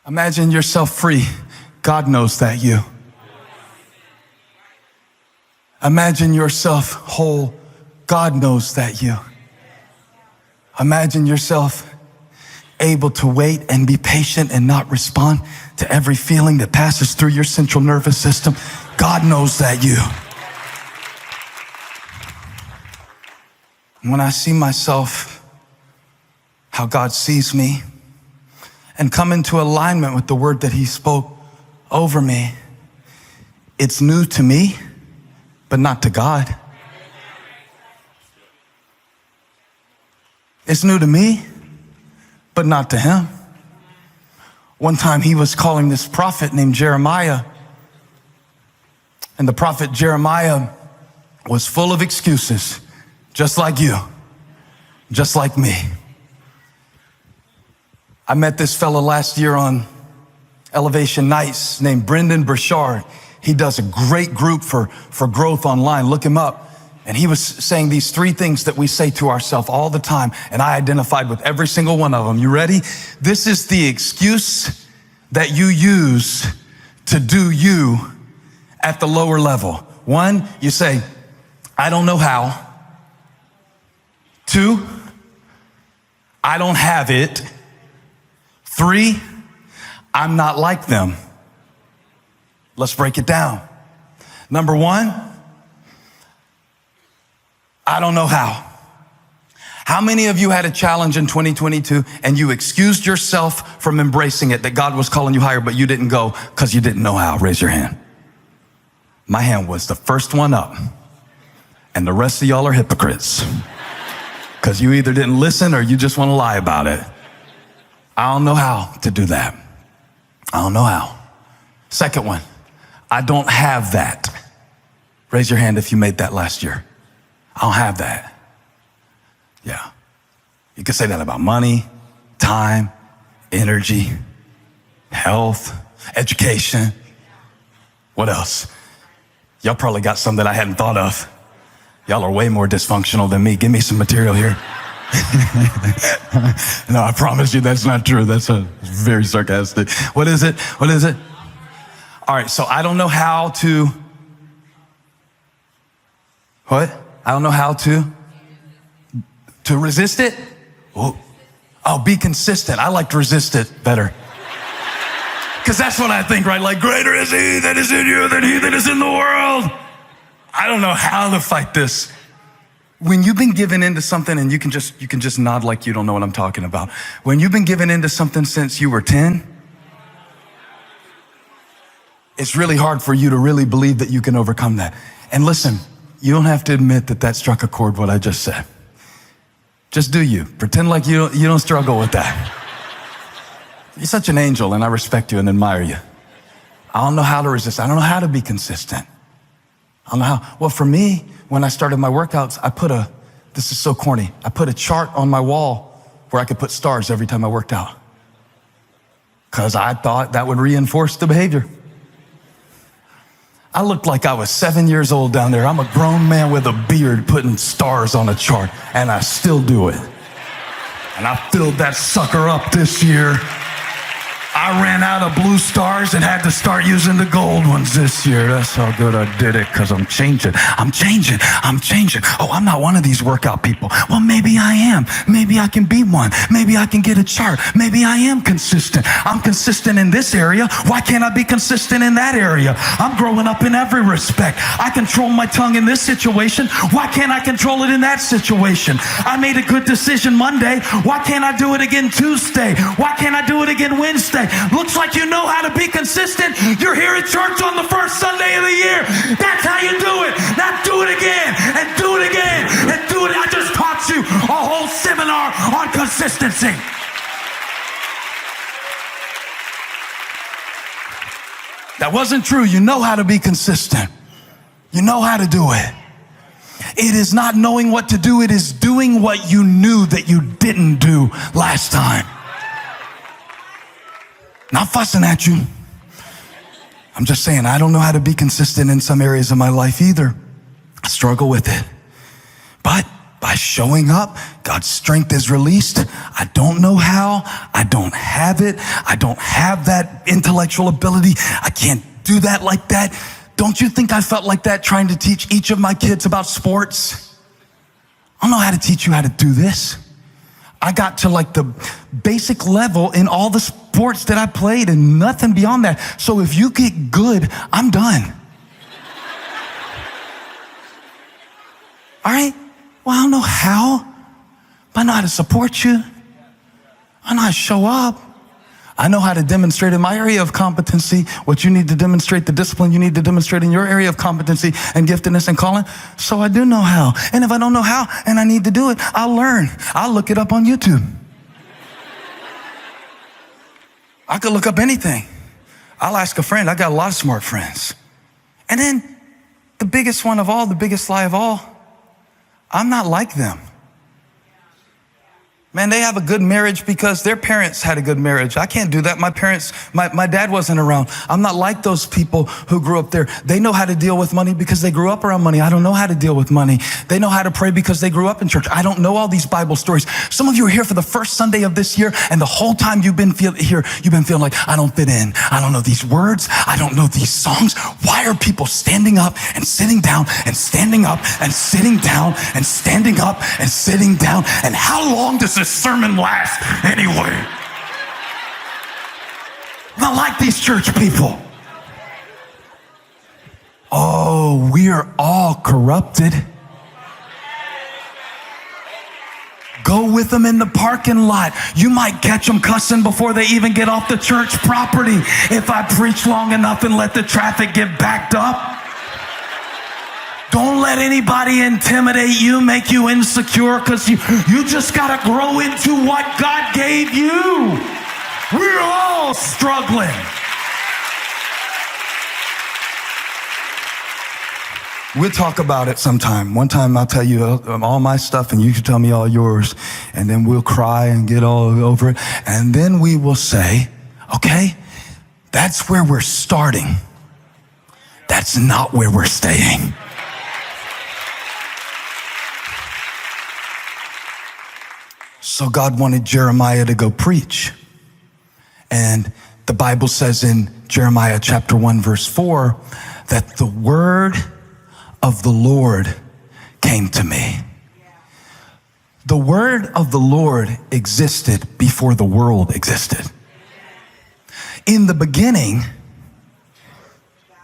Imagine yourself free. God knows that you. Imagine yourself whole. God knows that you. Imagine yourself able to wait and be patient and not respond to every feeling that passes through your central nervous system. God knows that you. When I see myself, how God sees me, and come into alignment with the word that he spoke over me, it's new to me, but not to God. It's new to me, but not to him. One time he was calling this prophet named Jeremiah, and the prophet Jeremiah was full of excuses, just like you, just like me. I met this fellow last year on Elevation Nights named Brendan Burchard. He does a great group for growth online. Look him up. And he was saying these three things that we say to ourselves all the time, and I identified with every single one of them. You ready? This is the excuse that you use to do you at the lower level. One, you say, I don't know how. Two, I don't have it. Three, I'm not like them. Let's break it down. Number one, I don't know how. How many of you had a challenge in 2022 and you excused yourself from embracing it, that God was calling you higher, but you didn't go because you didn't know how? Raise your hand. My hand was the first one up. And the rest of y'all are hypocrites because you either didn't listen or you just want to lie about it. I don't know how to do that. I don't know how. Second one, I don't have that. Raise your hand if you made that last year. I don't have that. Yeah. You could say that about money, time, energy, health, education. What else? Y'all probably got some that I hadn't thought of. Y'all are way more dysfunctional than me. Give me some material here. No, I promise you that's not true. That's very sarcastic. What is it? What is it? All right, so I don't know how to... What? I don't know how to resist it? Oh, be consistent. I like to resist it better. Because that's what I think, right? Like, greater is he that is in you than he that is in the world. I don't know how to fight this. When you've been given into something, and you can just nod like you don't know what I'm talking about. When you've been given into something since you were 10, it's really hard for you to really believe that you can overcome that. And listen, you don't have to admit that that struck a chord, what I just said. Just do you. Pretend like you don't struggle with that. You're such an angel, and I respect you and admire you. I don't know how to resist. I don't know how to be consistent. I don't know how. Well, for me, when I started my workouts, this is so corny, I put a chart on my wall where I could put stars every time I worked out. Because I thought that would reinforce the behavior. I looked like I was 7 years old down there. I'm a grown man with a beard putting stars on a chart, and I still do it. And I filled that sucker up this year. I ran out of blue stars and had to start using the gold ones this year. That's how good I did it, because I'm changing. Oh, I'm not one of these workout people. Well, maybe I am. Maybe I can be one. Maybe I can get a chart. Maybe I am consistent. I'm consistent in this area. Why can't I be consistent in that area? I'm growing up in every respect. I control my tongue in this situation. Why can't I control it in that situation? I made a good decision Monday. Why can't I do it again Tuesday? Why can't I do it again Wednesday? Looks like you know how to be consistent. You're here at church on the first Sunday of the year. That's how you do it. Now do it again, and do it again, and do it. I just taught you a whole seminar on consistency. That wasn't true. You know how to be consistent. You know how to do it. It is not knowing what to do. It is doing what you knew that you didn't do last time. Not fussing at you. I'm just saying, I don't know how to be consistent in some areas of my life either. I struggle with it. But by showing up. God's strength is released. I don't know how. I don't have it. I don't have that intellectual ability. I can't do that like that. Don't you think I felt like that trying to teach each of my kids about sports? I don't know how to teach you how to do this. I got to like the basic level in all the sports that I played and nothing beyond that. So if you get good, I'm done. All right? Well, I don't know how, but I know how to support you. I know how to show up. I know how to demonstrate in my area of competency what you need to demonstrate, the discipline you need to demonstrate in your area of competency and giftedness and calling. So I do know how. And if I don't know how and I need to do it, I'll learn. I'll look it up on YouTube. I could look up anything. I'll ask a friend. I got a lot of smart friends. And then the biggest one of all, the biggest lie of all, I'm not like them. Man, they have a good marriage because their parents had a good marriage. I can't do that. My dad wasn't around. I'm not like those people who grew up there. They know how to deal with money because they grew up around money. I don't know how to deal with money. They know how to pray because they grew up in church. I don't know all these Bible stories. Some of you are here for the first Sunday of this year, and the whole time you've been feeling like, I don't fit in. I don't know these words. I don't know these songs. Why are people standing up and sitting down and standing up and sitting down and standing up and sitting down? And how long does this sermon last anyway? Not like these church people. Oh, we are all corrupted. Go with them in the parking lot. You might catch them cussing before they even get off the church property if I preach long enough and let the traffic get backed up. Don't let anybody intimidate you, make you insecure, because you just got to grow into what God gave you. We're all struggling. We'll talk about it sometime. One time I'll tell you all my stuff and you can tell me all yours. And then we'll cry and get all over it. And then we will say, okay, that's where we're starting. That's not where we're staying. So God wanted Jeremiah to go preach. And the Bible says in Jeremiah chapter 1, verse 4, that the word of the Lord came to me. The word of the Lord existed before the world existed. In the beginning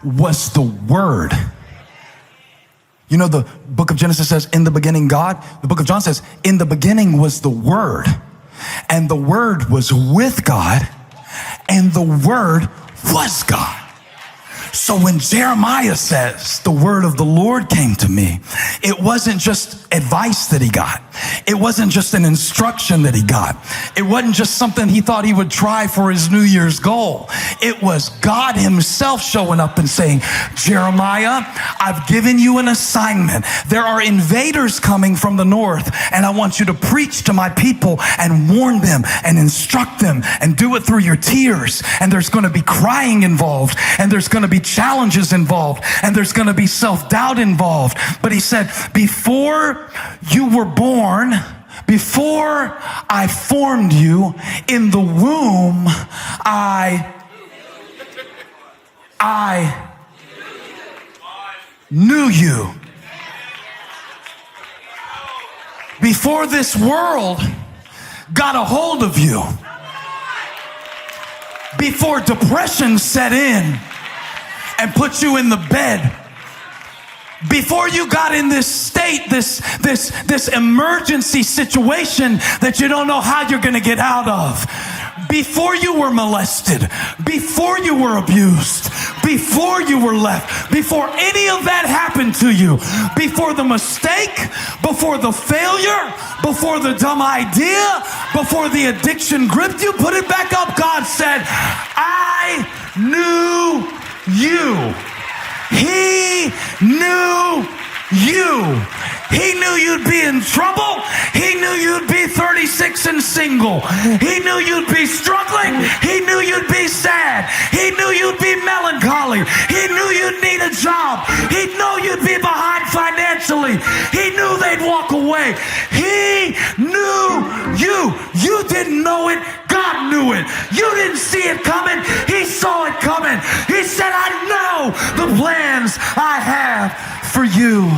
was the Word. You know, the book of Genesis says, in the beginning God. The book of John says, in the beginning was the Word. And the Word was with God. And the Word was God. So when Jeremiah says, the word of the Lord came to me, it wasn't just advice that he got. It wasn't just an instruction that he got. It wasn't just something he thought he would try for his New Year's goal. It was God himself showing up and saying, Jeremiah, I've given you an assignment. There are invaders coming from the north, and I want you to preach to my people and warn them and instruct them and do it through your tears. And there's going to be crying involved, and there's going to be challenges involved, and there's going to be self-doubt involved. But he said, before you were born, before I formed you in the womb, I knew you. Before this world got a hold of you, before depression set in and put you in the bed, before you got in this state, this emergency situation that you don't know how you're going to get out of, before you were molested, before you were abused, before you were left, before any of that happened to you, before the mistake, before the failure, before the dumb idea, before the addiction gripped you, put it back up. God said, I knew you. He knew you. He knew you'd be in trouble. He knew you'd be 36 and single. He knew you'd be struggling. He knew you'd be sad. He knew you'd be melancholy. He knew you'd need a job. He knew you'd be behind financially. He knew they'd walk away. way. He knew you. You didn't know it. God knew it. You didn't see it coming. He saw it coming. He said, I know the plans I have for you.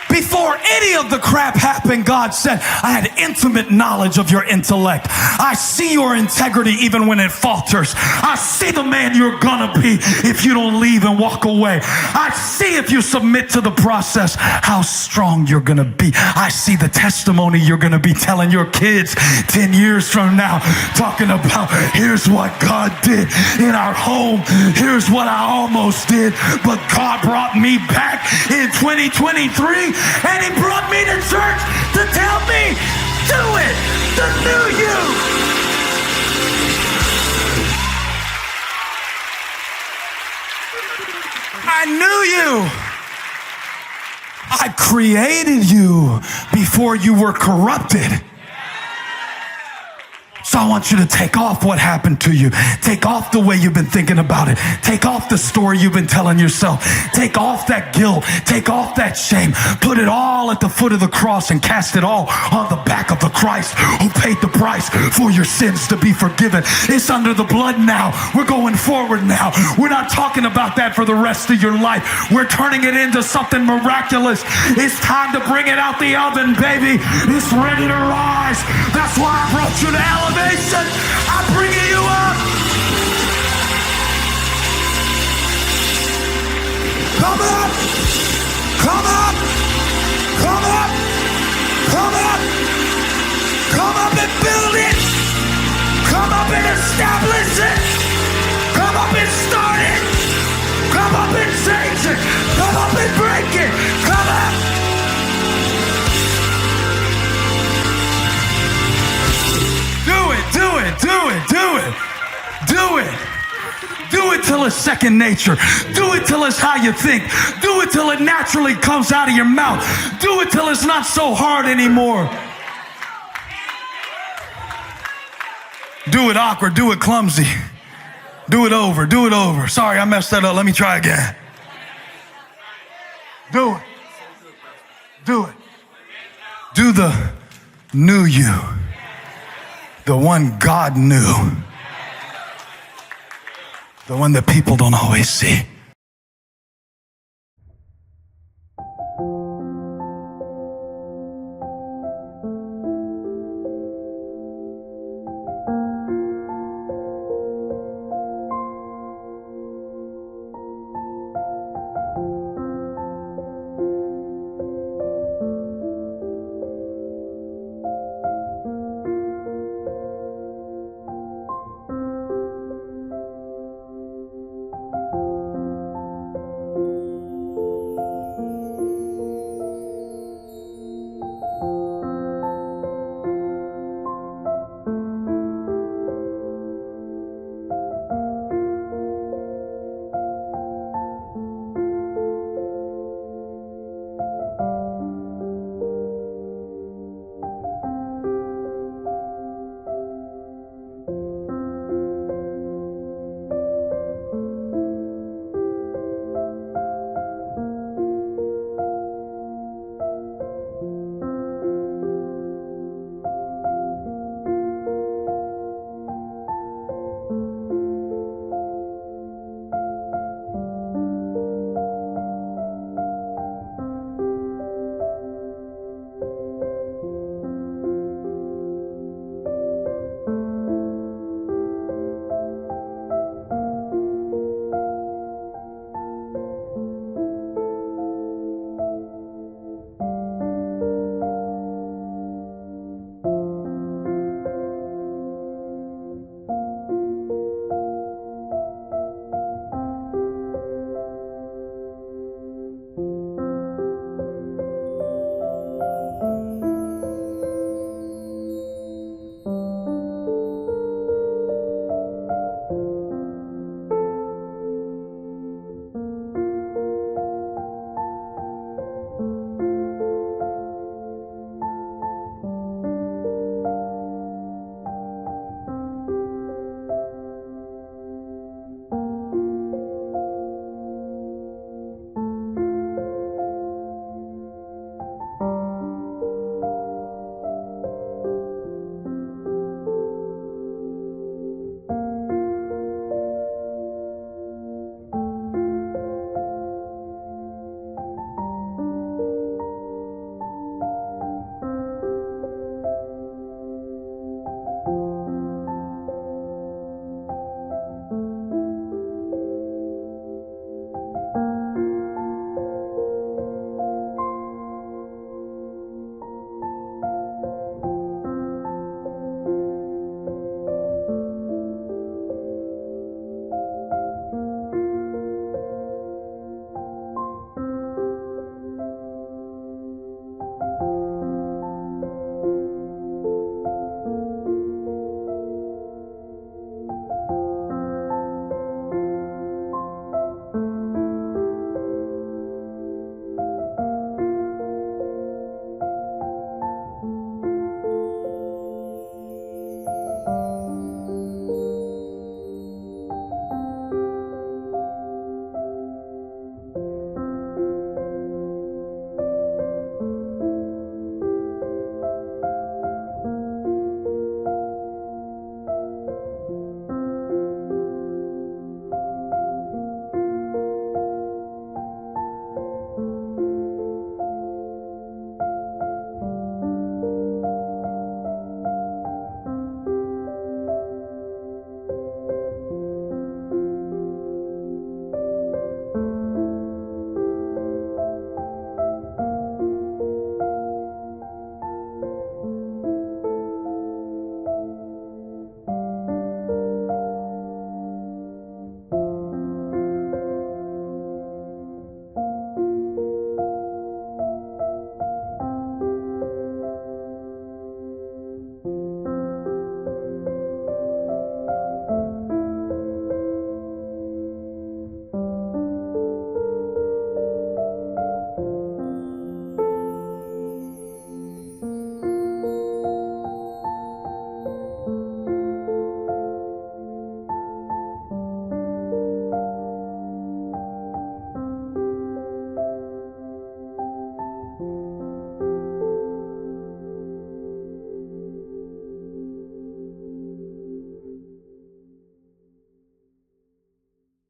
Before any of the crap happened, God said, I had intimate knowledge of your intellect. I see your integrity even when it falters. I see the man you're gonna be if you don't leave and walk away. I see if you submit to the process, how strong you're gonna be. I see the testimony you're gonna be telling your kids 10 years from now, talking about, here's what God did in our home. Here's what I almost did, but God brought me back in 2023. And he brought me to church to tell me, do it, the new you. I knew you. I created you before you were corrupted. So I want you to take off what happened to you. Take off the way you've been thinking about it. Take off the story you've been telling yourself. Take off that guilt. Take off that shame. Put it all at the foot of the cross and cast it all on the back of the Christ who paid the price for your sins to be forgiven. It's under the blood now. We're going forward now. We're not talking about that for the rest of your life. We're turning it into something miraculous. It's time to bring it out the oven, baby. It's ready to rise. That's why I brought you to elevation. I'm bringing you up. Come up. Come up. Come up. Come up. Come up and build it. Come up and establish it. Come up and start it. Come up and change it. Come up and break it. Come up. Do it. Do it till it's second nature. Do it till it's how you think. Do it till it naturally comes out of your mouth. Do it till it's not so hard anymore. Do it awkward. Do it clumsy. Do it over. Do it over. Sorry, I messed that up. Let me try again. Do it. Do it. Do the new you. The one God knew. The one that people don't always see.